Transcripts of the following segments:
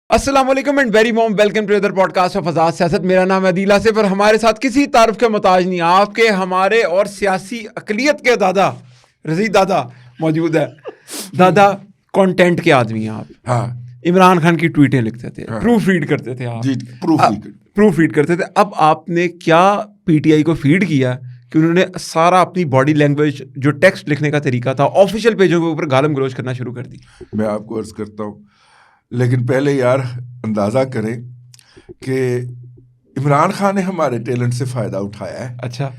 السلام علیکم and very warm welcome to other podcast of Azad Siyasat. میرا نام ہے عدیل آصف اور ہمارے ساتھ کسی تعارف کے محتاج نہیں آپ کے ہمارے اور سیاسی اقلیت کے دادا رضی دادا موجود ہے. دادا کانٹینٹ کے آدمی ہیں آپ. ہاں, عمران خان کی ٹویٹیں لکھتے تھے, پروف ریڈ کرتے تھے آپ. جی پروف ریڈ کرتے تھے. اب آپ نے کیا پی ٹی آئی کو فیڈ کیا کہ انہوں نے سارا اپنی باڈی لینگویج جو ٹیکسٹ لکھنے کا طریقہ تھا آفیشیل پیجوں کے اوپر گالم گلوچ کرنا شروع کر دی. میں آپ کو عرض کرتا ہوں, لیکن پہلے یار اندازہ کریں کہ عمران خان نے ہمارے ٹیلنٹ سے فائدہ اٹھایا ہے. اچھا,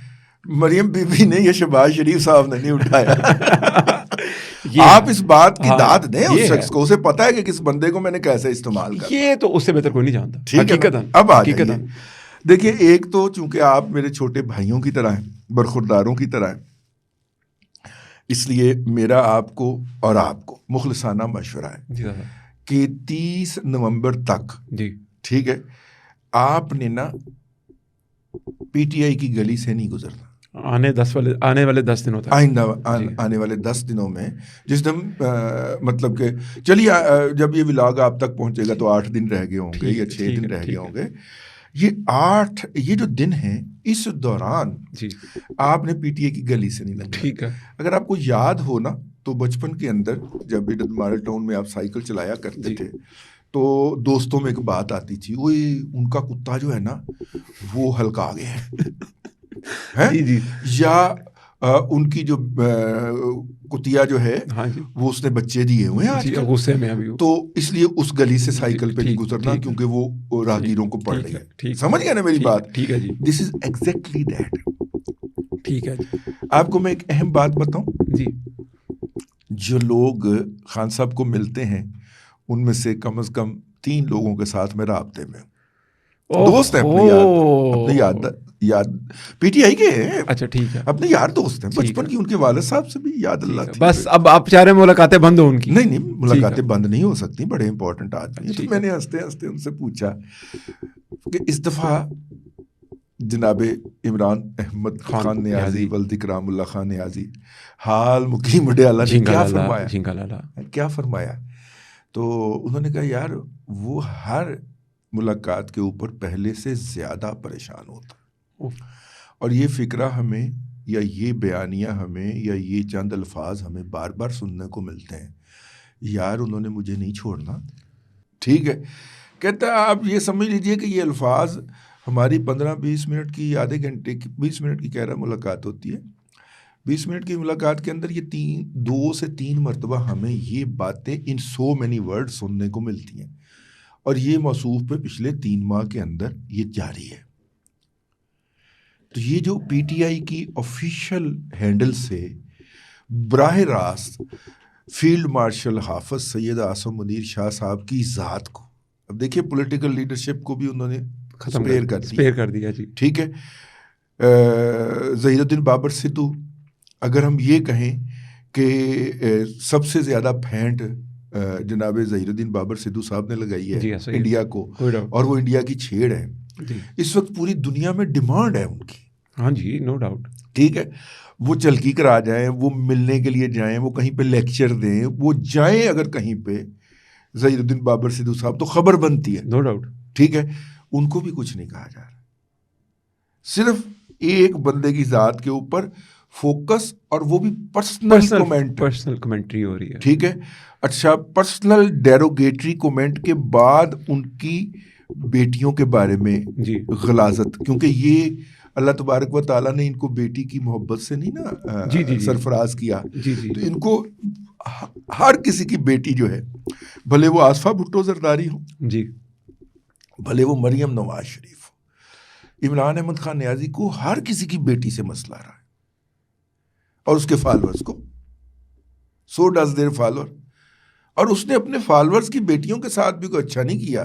مریم بی بی نے یا شہباز شریف صاحب نے نہیں اٹھایا. آپ اس بات کی داد دیں اس شخص کو, اسے پتا ہے کہ کس بندے کو میں نے کیسے استعمال کیا. یہ تو اس سے بہتر کوئی نہیں جانتا. ٹھیک ہے, اب آ جائیے. دیکھیے, ایک تو چونکہ آپ میرے چھوٹے بھائیوں کی طرح ہیں, برخورداروں کی طرح ہیں, اس لیے میرا آپ کو اور آپ کو مخلصانہ مشورہ ہے کہ 30 نومبر تک, جی ٹھیک ہے, آپ نے نا پی ٹی آئی کی گلی سے نہیں گزرنا. آنے والے 10 دنوں تک, آنے والے 10 دنوں میں, جس دن مطلب کہ چلیے جب یہ ولاگ آپ تک پہنچے گا تو 8 دن رہ گئے ہوں گے یا 6 دن رہ گئے ہوں گے. یہ جو دن ہیں اس دوران آپ نے پی ٹی آئی کی گلی سے نہیں لگنا. ٹھیک ہے. اگر آپ کو یاد ہو نا تو بچپن کے اندر جب ماڈل ٹاؤن میں آپ سائیکل چلایا کرتے تھے تو دوستوں میں ایک بات آتی تھی, وہ ان کا کتا جو ہے نا وہ ہلکا گیا ہے, یا ان کی جو کتیا جو ہے وہ اس نے بچے دیے ہوئے ہیں غصے میں ابھی, تو اس لیے اس گلی سے سائیکل پہ نہیں گزرنا کیونکہ وہ راہگیروں کو پڑ رہی ہے. سمجھ گیا نا میری بات؟ ٹھیک ہے جی, دس از ایگزیکٹلی دیٹ. ٹھیک ہے. آپ کو میں ایک اہم بات بتاؤں جی, جو لوگ خان صاحب کو ملتے ہیں ان میں سے کم از کم 3 لوگوں کے ساتھ میں رابطے میں دوست ہیں, اپنے یاد پی ٹی آئی کے ہیں. اچھا ٹھیک ہے, اپنے یار دوست ہیں بچپن کی, ان کے والد صاحب سے بھی یاد اللہ تھی. بس اب آپ چاہ رہے ہیں ملاقاتیں بند ہوں ان کی؟ نہیں, ملاقاتیں بند نہیں ہو سکتی, بڑے امپورٹنٹ آدمی. تو میں نے ہنستے ہنستے ان سے پوچھا کہ اس دفعہ جناب عمران احمد خان نیازی ولد اکرام اللہ خان نیازی حال مقیم ڈیالہ نے کیا فرمایا. تو انہوں نے کہا یار وہ ہر ملاقات کے اوپر پہلے سے زیادہ پریشان ہوتا, اور یہ فکرہ ہمیں یا یہ بیانیہ ہمیں یا یہ چند الفاظ ہمیں بار بار سننے کو ملتے ہیں, یار انہوں نے مجھے نہیں چھوڑنا. ٹھیک ہے, کہتا ہے آپ یہ سمجھ لیجئے کہ یہ الفاظ ہماری 15-20 منٹ کی, آدھے گھنٹے کی, 20 منٹ کی کہہ رہا ملاقات ہوتی ہے. 20 منٹ کی ملاقات کے اندر یہ 2 سے 3 مرتبہ ہمیں یہ باتیں ان سو مینی ورڈ سننے کو ملتی ہیں, اور یہ موصوف پہ پچھلے 3 ماہ کے اندر یہ جاری ہے. تو یہ جو پی ٹی آئی کی آفیشیل ہینڈل سے براہ راست فیلڈ مارشل حافظ سید اعظم منیر شاہ صاحب کی ذات کو, اب دیکھیے پولیٹیکل لیڈرشپ کو بھی انہوں نے اسپیئر کر دیا. جی ٹھیک ہے. ظہیر الدین بابر سدھو, اگر ہم یہ کہیں کہ سب سے زیادہ پھینٹ جناب ظہیر الدین بابر سدھو صاحب نے لگائی ہے انڈیا کو, اور وہ انڈیا کی چھیڑ ہے. اس وقت پوری دنیا میں ڈیمانڈ ہے ان کی. ہاں جی, نو ڈاؤٹ. ٹھیک ہے, وہ چلکی کرا جائیں, وہ ملنے کے لیے جائیں, وہ کہیں پہ لیکچر دیں, وہ جائیں اگر کہیں پہ ظہیر الدین بابر سدھو صاحب, تو خبر بنتی ہے. No doubt. ٹھیک ہے, ان کو بھی کچھ نہیں کہا جا رہا, صرف ایک بندے کی ذات کے اوپر فوکس, اور وہ بھی پرسنل کمنٹری ہو رہی ہے. ٹھیک ہے. اچھا, پرسنل ڈیروگیٹری کومنٹ کے بعد ان کی بیٹیوں کے بارے میں غلاظت, کیونکہ یہ اللہ تبارک و تعالیٰ نے ان کو بیٹی کی محبت سے نہیں نا سرفراز کیا. تو ان کو ہر کسی کی بیٹی جو ہے, بھلے وہ آصفہ بھٹو زرداری ہو, جی, بھلے وہ مریم نواز شریف ہو, عمران احمد خان نیازی کو ہر کسی کی بیٹی سے مسئلہ رہا ہے, اور اس کے فالورز کو. So does their follower. اور اس نے اپنے فالورز کی بیٹیوں کے ساتھ بھی کوئی اچھا نہیں کیا.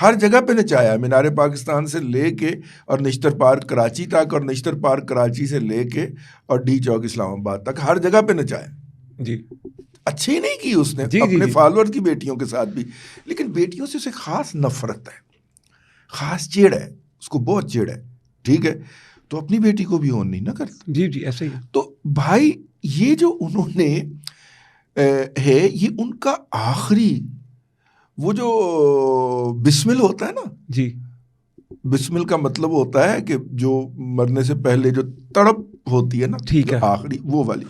ہر جگہ پہ نچایا, مینار پاکستان سے لے کے اور نشتر پارک کراچی تک, اور نشتر پارک کراچی سے لے کے اور ڈی چوک اسلام آباد تک, ہر جگہ پہ نچایا. جی, اچھی نہیں کی اس نے اپنے فالورز کی بیٹیوں کے ساتھ بھی, لیکن بیٹیوں سے اسے خاص نفرت ہے, خاص چیڑ ہے, اس کو بہت چیڑ ہے. ٹھیک ہے, تو اپنی بیٹی کو بھی اون نہیں نہ کرتا. جی جی, ایسا ہی. تو بھائی یہ جو انہوں نے ہے, یہ ان کا آخری وہ جو بسمل ہوتا ہے نا جی, بسمل کا مطلب ہوتا ہے کہ جو مرنے سے پہلے جو تڑپ ہوتی ہے نا, ٹھیک ہے, آخری وہ والی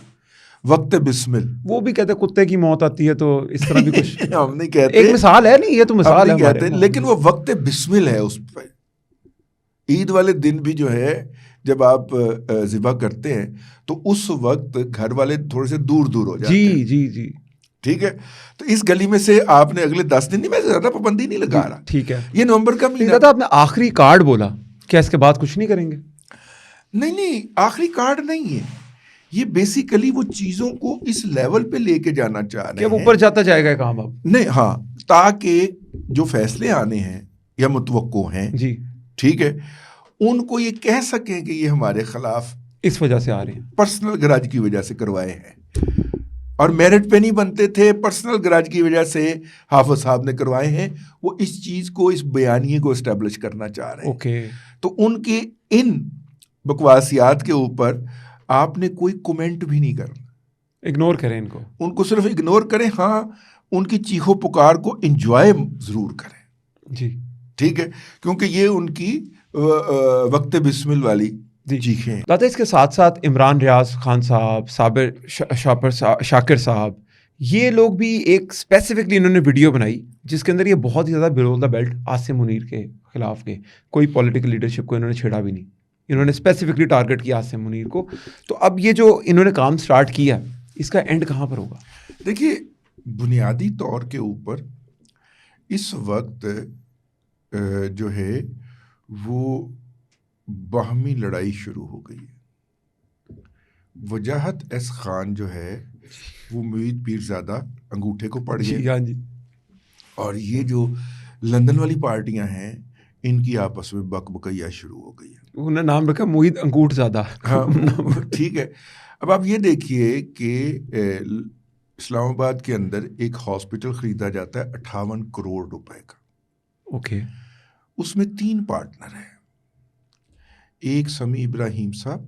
وقت بسمل. وہ بھی کہتے ہیں کتے کی موت آتی ہے تو اس طرح بھی کچھ ہم نہیں کہتے, ایک مثال ہے, نہیں یہ تو مثال ہے کہتے, لیکن وہ وقت بسمل ہے اس پہ. عید والے دن بھی جو ہے جب آپ ذبح کرتے ہیں تو اس وقت گھر والے تھوڑے سے دور دور ہو جاتے ہیں. جی جی, ٹھیک ہے, تو اس گلی میں سے آپ نے اگلے 10 دن, نہیں میں زیادہ پابندی نہیں لگا رہا, ٹھیک ہے, یہ نومبر کا مہینہ. آپ نے آخری کارڈ بولا, کیا اس کے بعد کچھ نہیں کریں گے؟ نہیں, آخری کارڈ نہیں ہے یہ, بیسیکلی وہ چیزوں کو اس لیول پہ لے کے جانا چاہ رہے ہیں. کیا اوپر جاتا جائے گا کام اب؟ نہیں, ہاں, تاکہ جو فیصلے آنے ہیں یا متوقع ہیں, جی ٹھیک ہے, ان کو یہ کہہ سکیں کہ یہ ہمارے خلاف اس وجہ سے آ رہے ہیں, پرسنل گراج کی وجہ سے کروائے ہیں, اور میرٹ پہ نہیں بنتے تھے, پرسنل گراج کی وجہ سے حافظ صاحب نے کروائے ہیں. وہ اس چیز کو, اس بیانیے کو اسٹیبلش کرنا چاہ رہے ہیں. اوکے, تو ان کی ان بکواسیات کے اوپر آپ نے کوئی کومنٹ بھی نہیں کرنا, اگنور کریں ان کو صرف اگنور کریں. ہاں, ان کی چیخو پکار کو انجوائے ضرور کریں. جی, ٹھیک ہے, کیونکہ یہ ان کی وقت بسمل والی چیخیں. دادا اس کے ساتھ ساتھ عمران ریاض خان صاحب, صابر شاکر صاحب, یہ لوگ بھی ایک اسپیسیفکلی انہوں نے ویڈیو بنائی جس کے اندر یہ بہت ہی زیادہ بیرول دا بیلٹ عاصم منیر کے خلاف گئے. کوئی پولیٹیکل لیڈرشپ کو انہوں نے چھیڑا بھی نہیں, انہوں نے اسپیسیفکلی ٹارگٹ کیا عاصم منیر کو. تو اب یہ جو انہوں نے کام سٹارٹ کیا, اس کا اینڈ کہاں پر ہوگا؟ دیکھیے, بنیادی طور کے اوپر اس وقت جو ہے وہ باہمی لڑائی شروع ہو گئی ہے. وجاہت ایس خان جو ہے وہ معید پیرزادہ انگوٹھے کو پڑ گئے. ہاں جی, اور یہ جو لندن والی پارٹیاں ہیں ان کی آپس میں بک بکیا شروع ہو گئی ہے. انہوں نے نام رکھا معید انگوٹھ زادہ. ہاں, ٹھیک ہے. اب آپ یہ دیکھیے کہ اسلام آباد کے اندر ایک ہاسپٹل خریدا جاتا ہے 58 کروڑ روپے کا. اوکے, اس میں 3 پارٹنر ہیں, ایک سمیع ابراہیم صاحب,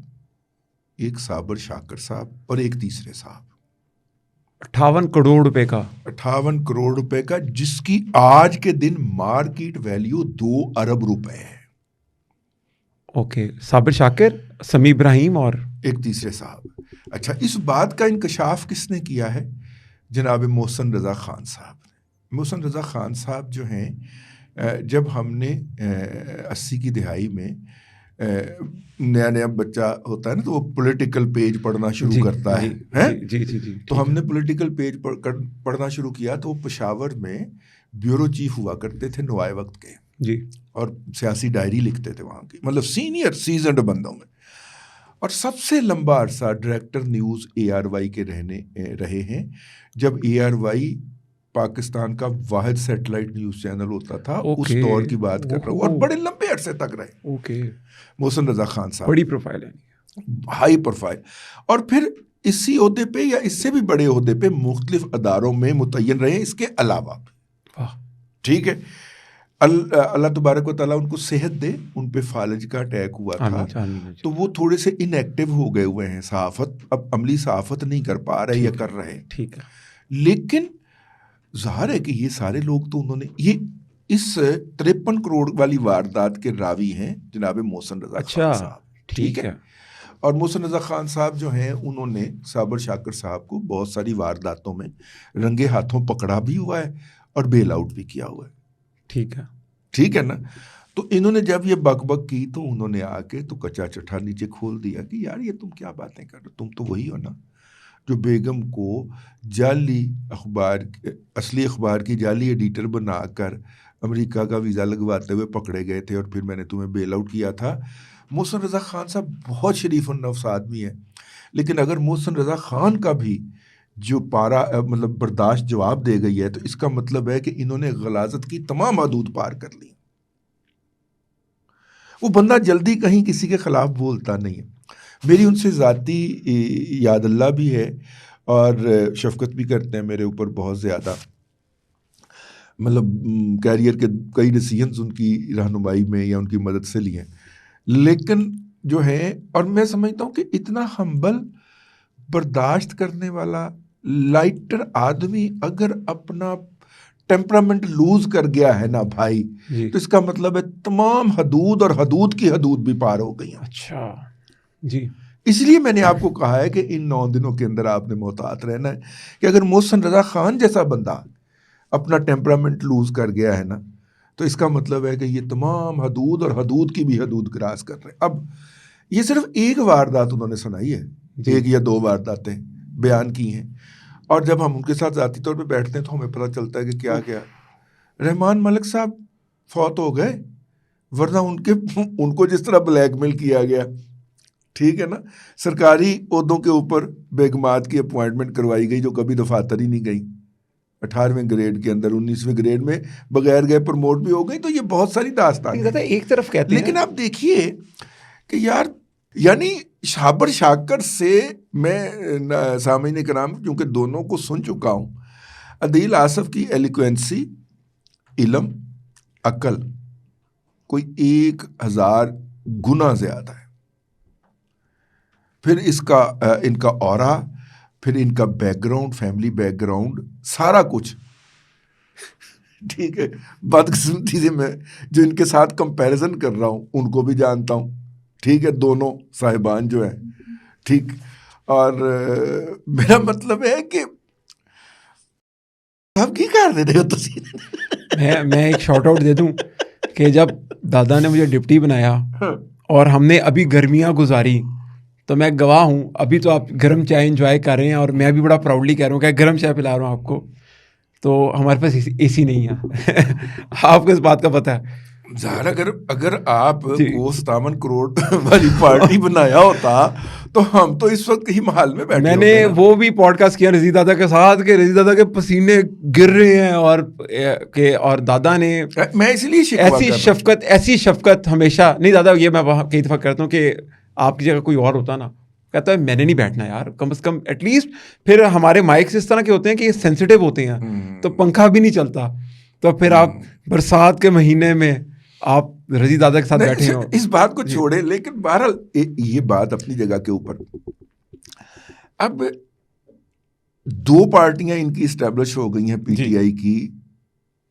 ایک صابر شاکر صاحب اور ایک تیسرے صاحب. 58 کروڑ روپے کا, 58 کروڑ روپے کا, جس کی آج کے دن مارکیٹ ویلیو 2 ارب روپے ہے. اوکے, صابر شاکر, سمیع ابراہیم اور ایک تیسرے صاحب. اچھا, اس بات کا انکشاف کس نے کیا ہے؟ جناب محسن رضا خان صاحب نے. محسن رضا خان صاحب جو ہیں, جب ہم نے 80 کی دہائی میں نیا بچہ ہوتا ہے نا تو وہ پولیٹیکل پیج پڑھنا شروع کرتا ہے. تو ہم نے پولیٹیکل پیج پڑھنا شروع کیا تو وہ پشاور میں بیورو چیف ہوا کرتے تھے نوائے وقت کے, جی, اور سیاسی ڈائری لکھتے تھے وہاں کی, مطلب سینئر سیزنڈ بندوں میں. اور سب سے لمبا عرصہ ڈائریکٹر نیوز ARY کے رہے ہیں, جب ARY پاکستان کا واحد سیٹلائٹ نیوز چینل ہوتا تھا. اس دور کی بات کر رہا ہوں, اور بڑے لمبے عرصے تک رہے. اوکے, محسن رضا خان صاحب بڑی پروفائل ہے, ہائی پروفائل. اور پھر اسی عہدے پہ یا اس سے بھی بڑے عہدے پہ مختلف اداروں میں متعین رہے اس کے علاوہ بھی. ٹھیک ہے, اللہ تبارک و تعالیٰ ان کو صحت دے. ان پہ فالج کا اٹیک ہوا تھا تو وہ تھوڑے سے ان ایکٹیو ہو گئے ہوئے ہیں صحافت, اب عملی صحافت نہیں کر پا رہے یا کر رہے. ٹھیک ہے, لیکن ظاہر ہے کہ یہ سارے لوگ تو انہوں نے یہ اس 53 کروڑ والی واردات کے راوی ہیں جناب محسن رضا خان صاحب. ٹھیک ہے, اور محسن رضا خان صاحب جو ہیں انہوں نے صابر شاکر صاحب کو بہت ساری وارداتوں میں رنگے ہاتھوں پکڑا بھی ہوا ہے اور بیل آؤٹ بھی کیا ہوا ہے. ٹھیک ہے نا. تو انہوں نے جب یہ بک بک کی تو انہوں نے آ کے تو کچا چٹھا نیچے کھول دیا کہ یار یہ تم کیا باتیں کر رہے, تم تو وہی ہو نا جو بیگم کو جعلی اخبار, اصلی اخبار کی جعلی ایڈیٹر بنا کر امریکہ کا ویزا لگواتے ہوئے پکڑے گئے تھے اور پھر میں نے تمہیں بیل آؤٹ کیا تھا. محسن رضا خان صاحب بہت شریف النفس آدمی ہے, لیکن اگر محسن رضا خان کا بھی جو مطلب برداشت جواب دے گئی ہے تو اس کا مطلب ہے کہ انہوں نے غلاظت کی تمام حدود پار کر لی. وہ بندہ جلدی کہیں کسی کے خلاف بولتا نہیں ہے. میری ان سے ذاتی یاد اللہ بھی ہے اور شفقت بھی کرتے ہیں میرے اوپر بہت زیادہ, مطلب کیریئر کے کئی ڈیسیژنز ان کی رہنمائی میں یا ان کی مدد سے لیے ہیں. لیکن جو ہے, اور میں سمجھتا ہوں کہ اتنا ہمبل برداشت کرنے والا لائٹر آدمی اگر اپنا ٹیمپرامنٹ لوز کر گیا ہے نا بھائی, تو اس کا مطلب ہے تمام حدود اور حدود کی حدود بھی پار ہو گئی ہیں. اچھا جی, اس لیے میں نے آپ کو کہا ہے کہ ان 9 دنوں کے اندر آپ نے محتاط رہنا ہے کہ اگر محسن رضا خان جیسا بندہ اپنا ٹیمپرامنٹ لوز کر گیا ہے نا, تو اس کا مطلب ہے کہ یہ تمام حدود اور حدود کی بھی حدود کراس کر رہے ہیں. اب یہ صرف ایک واردات انہوں نے سنائی ہے, 1 یا 2 وارداتیں بیان کی ہیں, اور جب ہم ان کے ساتھ ذاتی طور پہ بیٹھتے ہیں تو ہمیں پتہ چلتا ہے کہ کیا کیا. رحمان ملک صاحب فوت ہو گئے, ورنہ ان کو جس طرح بلیک میل کیا گیا, ٹھیک ہے نا, سرکاری عہدوں کے اوپر بیگمات کی اپوائنٹمنٹ کروائی گئی جو کبھی دفاتر ہی نہیں گئی, 18ویں گریڈ کے اندر 19ویں گریڈ میں بغیر گئے پروموٹ بھی ہو گئی. تو یہ بہت ساری داستان ہے. ایک طرف کہتے ہیں, لیکن آپ دیکھیے کہ یار یعنی شابر شاکر سے میں سامعین کرام کیونکہ دونوں کو سن چکا ہوں, عدیل آصف کی ایلیکوینسی, علم, عقل کوئی 1000 گنا زیادہ ہے. پھر ان کا اورا, پھر ان کا back ground, family back ground, سارا کچھ ٹھیک ہے. بدقسمتی سے میں جو ان کے ساتھ کمپیریزن کر رہا ہوں ان کو بھی جانتا ہوں, ٹھیک ہے, دونوں صاحبان جو ہیں, ٹھیک. اور میرا مطلب ہے کہ آپ کی کر دے ہو میں ایک شارٹ آؤٹ دے دوں کہ جب دادا نے مجھے ڈپٹی بنایا اور ہم نے ابھی گرمیاں گزاری, تو میں گواہ ہوں, ابھی تو آپ گرم چائے انجوائے کر رہے ہیں اور میں بھی بڑا پراؤڈلی کہہ رہا ہوں کہ گرم چائے پلا رہا ہوں آپ کو. تو ہمارے پاس اے سی نہیں ہے آپ کو اس بات کا پتہ ہے. ظاہر اگر آپ کو 57 کروڑ والی پارٹی بنایا ہوتا تو ہم تو اس وقت ہی محل میں بیٹھے. میں نے وہ بھی پوڈ کاسٹ کیا رضی دادا کے ساتھ کہ رضی دادا کے پسینے گر رہے ہیں اور دادا نے میں اس لیے ایسی شفقت ہمیشہ نہیں. دادا یہ میں کئی دفعہ کرتا ہوں کہ آپ کی جگہ کوئی اور ہوتا نا, کہتا ہے میں نے نہیں بیٹھنا یار, کم از کم ایٹ لیسٹ. پھر ہمارے مائکس اس طرح کے ہوتے ہیں کہ یہ سینسیٹیو ہوتے ہیں, تو پنکھا بھی نہیں چلتا, تو پھر آپ برسات کے مہینے میں آپ رضی دادا کے ساتھ بیٹھے ہو. اس بات کو چھوڑے, لیکن بہرحال یہ بات اپنی جگہ کے اوپر. اب 2 پارٹیاں ان کی اسٹیبلش ہو گئی ہیں پی ٹی آئی کی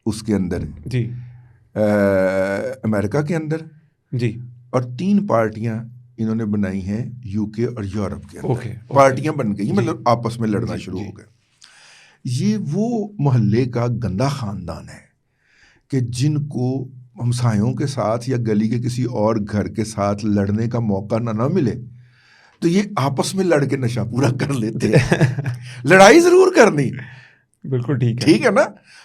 اس کے اندر جی, امریکہ کے اندر جی, اور 3 پارٹیاں انہوں نے بنائی ہیں یو کے اور یورپ کے اندر. پارٹیاں بن گئی, مطلب آپس میں لڑنا شروع ہو گئے. یہ وہ محلے کا گندا خاندان ہے کہ جن کو ہمسایوں کے ساتھ یا گلی کے کسی اور گھر کے ساتھ لڑنے کا موقع نہ ملے تو یہ آپس میں لڑ کے نشہ پورا کر لیتے ہیں. لڑائی ضرور کرنی, بالکل ٹھیک ہے نا.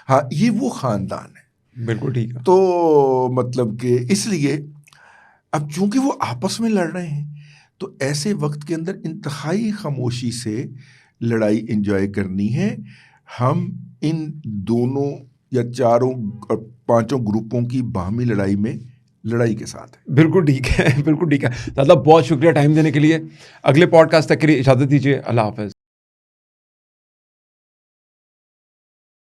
ہاں, یہ وہ خاندان ہے, بالکل ٹھیک ہے. تو مطلب کہ اس لیے اب چونکہ وہ آپس میں لڑ رہے ہیں تو ایسے وقت کے اندر انتہائی خاموشی سے لڑائی انجوائے کرنی ہے. ہم ان دونوں یا 4 اور 5 گروپوں کی باہمی لڑائی کے ساتھ ہے. بالکل ٹھیک ہے, بالکل ٹھیک ہے. دادا بہت شکریہ ٹائم دینے کے لیے. اگلے پوڈ کاسٹ تک کے لیے اجازت دیجیے. اللہ حافظ.